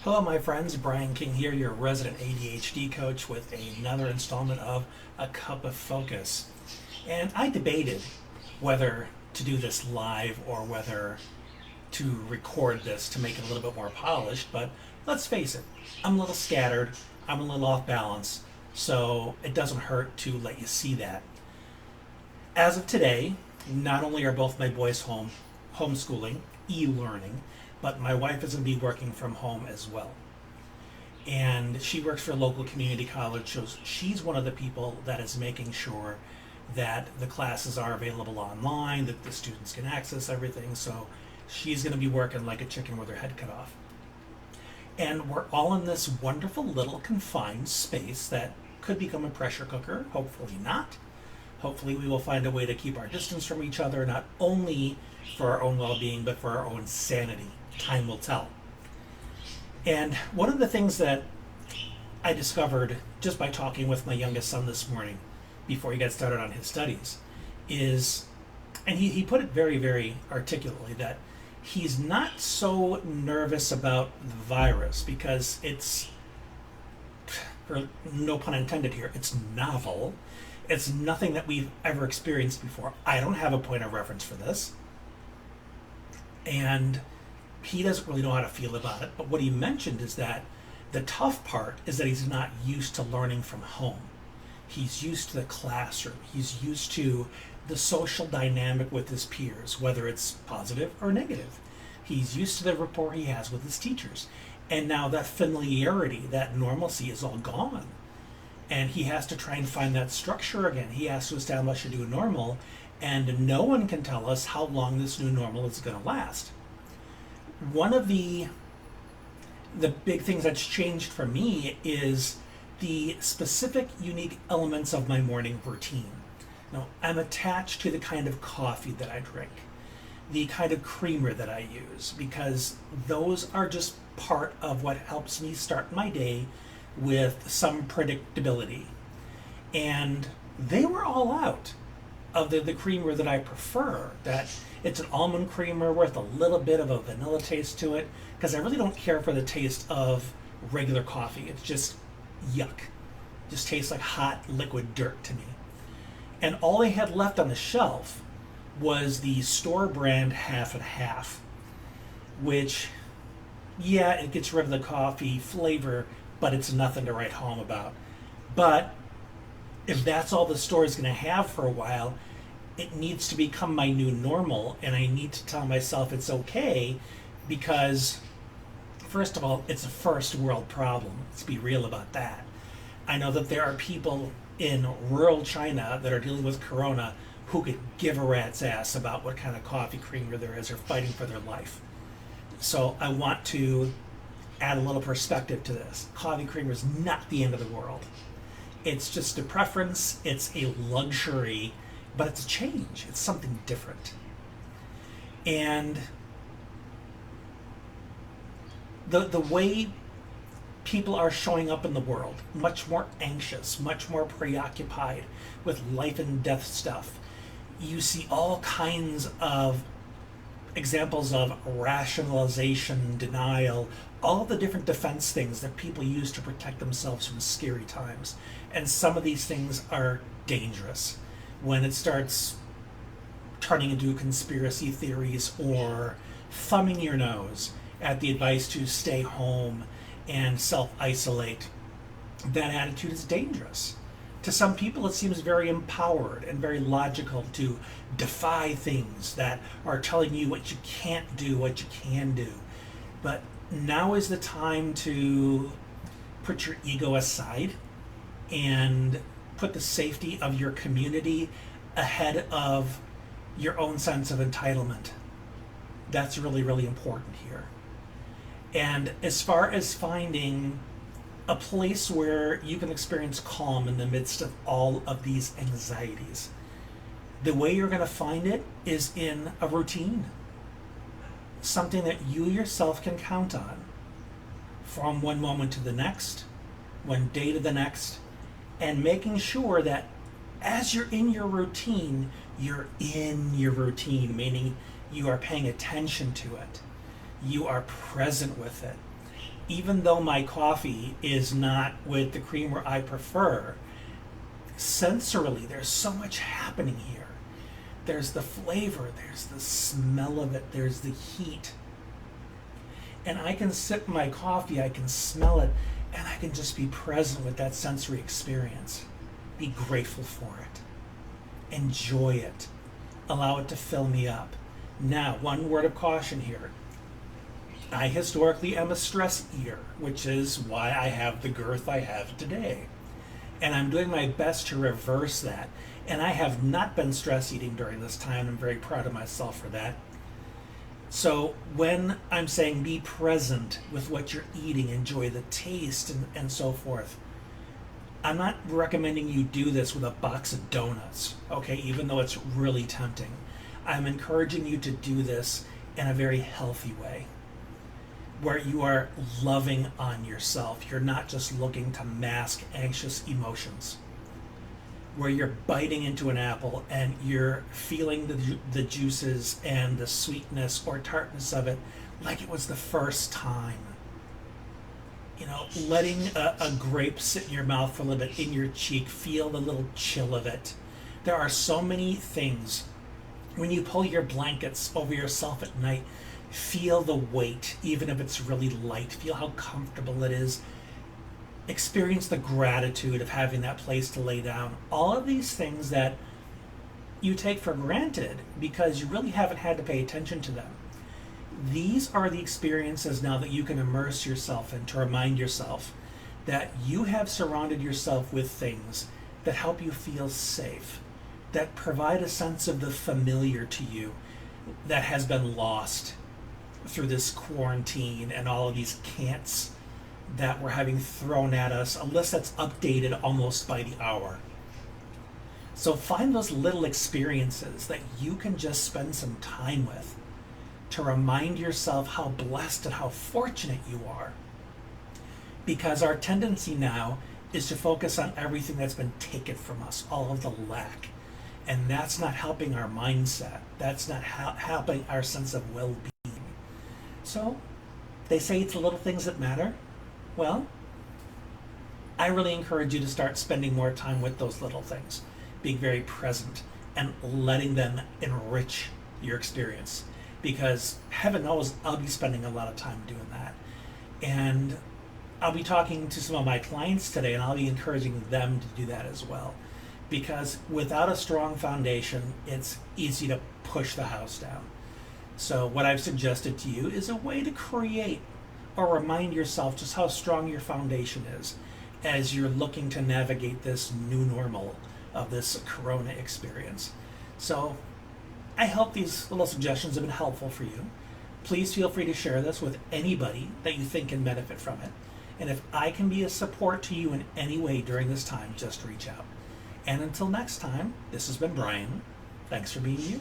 Hello, my friends. Brian King here, your resident ADHD coach, with another installment of A Cup of Focus. And I debated whether to do this live or whether to record this to make it a little bit more polished, but let's face it, I'm a little scattered, I'm a little off balance, so it doesn't hurt to let you see that. As of today, not only are both my boys homeschooling, e-learning, but my wife is going to be working from home as well. And she works for a local community college, so she's one of the people that is making sure that the classes are available online, that the students can access everything. So she's going to be working like a chicken with her head cut off. And we're all in this wonderful little confined space that could become a pressure cooker, hopefully not. Hopefully we will find a way to keep our distance from each other, not only for our own well-being, but for our own sanity. Time will tell. And one of the things that I discovered just by talking with my youngest son this morning before he got started on his studies is, and he put it very, very articulately, that he's not so nervous about the virus because it's, for no pun intended here, it's novel. It's nothing that we've ever experienced before. I don't have a point of reference for this. And he doesn't really know how to feel about it. But what he mentioned is that the tough part is that he's not used to learning from home. He's used to the classroom. He's used to the social dynamic with his peers, whether it's positive or negative. He's used to the rapport he has with his teachers. And now that familiarity, that normalcy is all gone. And he has to try and find that structure again. He has to establish a new normal, and no one can tell us how long this new normal is going to last. One of the big things that's changed for me is the specific unique elements of my morning routine. Now, I'm attached to the kind of coffee that I drink, the kind of creamer that I use, because those are just part of what helps me start my day with some predictability. And they were all out of the creamer that I prefer, that it's an almond creamer with a little bit of a vanilla taste to it, because I really don't care for the taste of regular coffee. It's just yuck. It just tastes like hot liquid dirt to me. And all they had left on the shelf was the store brand half and half, which, yeah, it gets rid of the coffee flavor, but it's nothing to write home about. But if that's all the store is going to have for a while, it needs to become my new normal, and I need to tell myself it's okay, because first of all, it's a first world problem. Let's be real about that. I know that there are people in rural China that are dealing with corona who could give a rat's ass about what kind of coffee creamer there is, or fighting for their life. So I want to add a little perspective to this. Coffee creamer is not the end of the world. It's just a preference, it's a luxury, but it's a change. It's something different. And the way people are showing up in the world, much more anxious, much more preoccupied with life and death stuff. You see all kinds of examples of rationalization, denial, all the different defense things that people use to protect themselves from scary times. And some of these things are dangerous when it starts turning into conspiracy theories or thumbing your nose at the advice to stay home and self-isolate. That attitude is dangerous. To some people, it seems very empowered and very logical to defy things that are telling you what you can't do, what you can do. But now is the time to put your ego aside and put the safety of your community ahead of your own sense of entitlement. That's really, really important here. And as far as finding a place where you can experience calm in the midst of all of these anxieties, the way you're going to find it is in a routine. Something that you yourself can count on from one moment to the next, one day to the next, and making sure that as you're in your routine, meaning you are paying attention to it. You are present with it. even though my coffee is not with the creamer I prefer, sensorily, there's so much happening here. There's the flavor, there's the smell of it, there's the heat. And I can sip my coffee, I can smell it, and I can just be present with that sensory experience. Be grateful for it. Enjoy it. Allow it to fill me up. Now, one word of caution here. I historically am a stress eater, which is why I have the girth I have today. And I'm doing my best to reverse that. And I have not been stress eating during this time. I'm very proud of myself for that. So when I'm saying be present with what you're eating, enjoy the taste and so forth, I'm not recommending you do this with a box of donuts, okay, even though it's really tempting. I'm encouraging you to do this in a very healthy way, where you are loving on yourself. You're not just looking to mask anxious emotions, where you're biting into an apple and you're feeling the juices and the sweetness or tartness of it like it was the first time. You know, letting a grape sit in your mouth for a little bit, in your cheek, feel the little chill of it. There are so many things. When you pull your blankets over yourself at night, feel the weight, even if it's really light. Feel how comfortable it is. Experience the gratitude of having that place to lay down. All of these things that you take for granted because you really haven't had to pay attention to them. These are the experiences now that you can immerse yourself in to remind yourself that you have surrounded yourself with things that help you feel safe, that provide a sense of the familiar to you that has been lost through this quarantine and all of these can'ts that we're having thrown at us, a list that's updated almost by the hour. So find those little experiences that you can just spend some time with to remind yourself how blessed and how fortunate you are. Because our tendency now is to focus on everything that's been taken from us, all of the lack. And that's not helping our mindset. That's not helping our sense of well-being. So, they say it's the little things that matter. Well, I really encourage you to start spending more time with those little things, being very present and letting them enrich your experience. Because heaven knows I'll be spending a lot of time doing that. And I'll be talking to some of my clients today, and I'll be encouraging them to do that as well. Because without a strong foundation, it's easy to push the house down. So what I've suggested to you is a way to create or remind yourself just how strong your foundation is as you're looking to navigate this new normal of this corona experience. So I hope these little suggestions have been helpful for you. Please feel free to share this with anybody that you think can benefit from it. And if I can be a support to you in any way during this time, just reach out. And until next time, this has been Brian. Thanks for being you.